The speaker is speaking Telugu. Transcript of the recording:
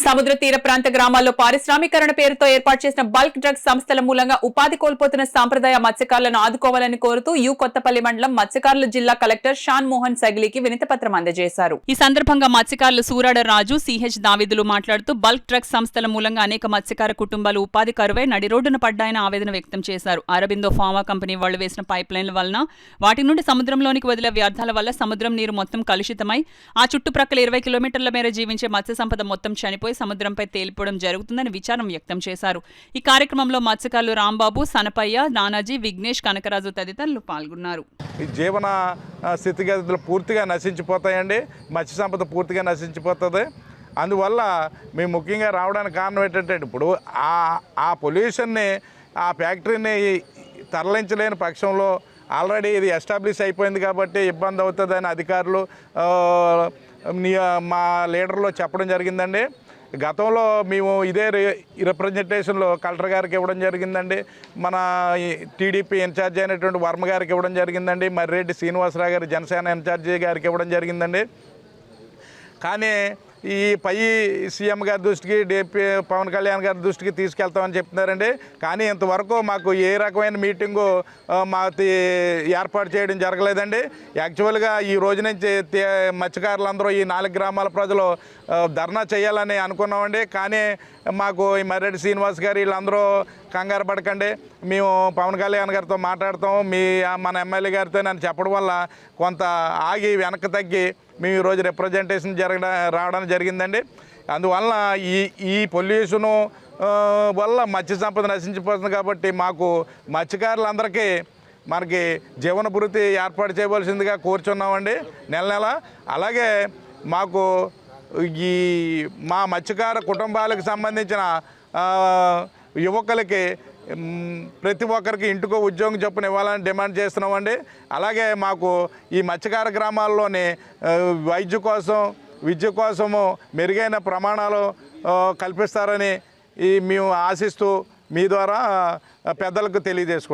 సముద్ర తీర ప్రాంత గ్రామాల్లో పారిశ్రామీకరణ పేరుతో ఏర్పాటు చేసిన బల్క్ డ్రగ్స్ సంస్థల మూలంగా ఉపాధి కోల్పోతున్న సాంప్రదాయ మత్స్యకారులను ఆదుకోవాలని కోరుతూ యు కొత్తపల్లి మండలం మత్స్యకారుల జిల్లా కలెక్టర్ షాన్ మోహన్ సగిలికి వినతిపత్రం అందజేశారు. ఈ సందర్భంగా మత్స్యకారులు సూరాడ రాజు, సిహెచ్ దావిదులు మాట్లాడుతూ బల్క్ డ్రగ్స్ సంస్థల మూలంగా అనేక మత్స్యకార కుటుంబాలు ఉపాధి కరువై నడి రోడ్డున పడ్డాయని ఆవేదన వ్యక్తం చేశారు. అరబిందో ఫార్మా కంపెనీ వాళ్లు వేసిన పైప్ లైన్ల వలన వాటి నుండి సముద్రంలోనికి వదిలే వ్యర్థాల వల్ల సముద్రం నీరు మొత్తం కలుషితమై ఆ చుట్టుప్రక్కల 20 కిలోమీటర్ల మేర జీవించే మత్స్య సంపద మొత్తం చనిపోయి సముద్రంపై తేలిపోవడం జరుగుతుందని విచారం వ్యక్తం చేశారు. ఈ కార్యక్రమంలో మత్స్యకారులు రాంబాబు, సనపయ్య, నానాజీ, విఘ్నేష్, కనకరాజు తదితరులు పాల్గొన్నారు. జీవన స్థితిగతులు పూర్తిగా నశించిపోతాయండి, మత్స్య సంపద పూర్తిగా నశించిపోతుంది. అందువల్ల మేము ముఖ్యంగా రావడానికి కారణం ఏంటంటే ఇప్పుడు ఆ పొల్యూషన్ని, ఆ ఫ్యాక్టరీని తరలించలేని పక్షంలో ఆల్రెడీ ఇది ఎస్టాబ్లిష్ అయిపోయింది కాబట్టి ఇబ్బంది అవుతుందని అధికారులు మా లీడర్లో చెప్పడం జరిగిందండి. గతంలో మేము ఇదే రిప్రజెంటేషన్లో కలెక్టర్ గారికి ఇవ్వడం జరిగిందండి, మన టీడీపీ ఇన్ఛార్జి అయినటువంటి వర్మ గారికి ఇవ్వడం జరిగిందండి, మర్రెడ్డి శ్రీనివాసరావు గారి జనసేన ఇన్ఛార్జి గారికి ఇవ్వడం జరిగిందండి. కానీ ఈ పై సీఎం గారి దృష్టికి, డిపి పవన్ కళ్యాణ్ గారి దృష్టికి తీసుకెళ్తామని చెప్తున్నారండి. కానీ ఇంతవరకు మాకు ఏ రకమైన మీటింగు మాకు ఏర్పాటు చేయడం జరగలేదండి. యాక్చువల్గా ఈ రోజు నుంచి మత్స్యకారులందరూ ఈ 4 గ్రామాల ప్రజలు ధర్నా చేయాలని అనుకున్నామండి. కానీ మాకు ఈ మర్రెడ్డి శ్రీనివాస్ గారు వీళ్ళందరూ కంగారు పడకండి, మేము పవన్ కళ్యాణ్ గారితో మాట్లాడతాం, మన ఎమ్మెల్యే గారితో నన్ను చెప్పడం వల్ల కొంత ఆగి వెనక్కి తగ్గి మేము ఈరోజు రిప్రజెంటేషన్ రావడం జరిగిందండి. అందువల్ల ఈ పొల్యూషను వల్ల మత్స్య సంపద నశించిపోతుంది కాబట్టి మాకు మత్స్యకారులందరికీ మనకి జీవన భృతి ఏర్పాటు చేయవలసిందిగా కోరుచున్నామండి నెల. అలాగే మాకు మా మత్స్యకార కుటుంబాలకు సంబంధించిన యువకులకి ప్రతి ఒక్కరికి ఇంటికో ఉద్యోగం చొప్పున ఇవ్వాలని డిమాండ్ చేస్తున్నామండి. అలాగే మాకు ఈ మత్స్యకార గ్రామాల్లోని విద్య కోసము మెరుగైన ప్రమాణాలు కల్పిస్తారని మేము ఆశిస్తూ మీ ద్వారా పెద్దలకు తెలియజేసుకుంటాం.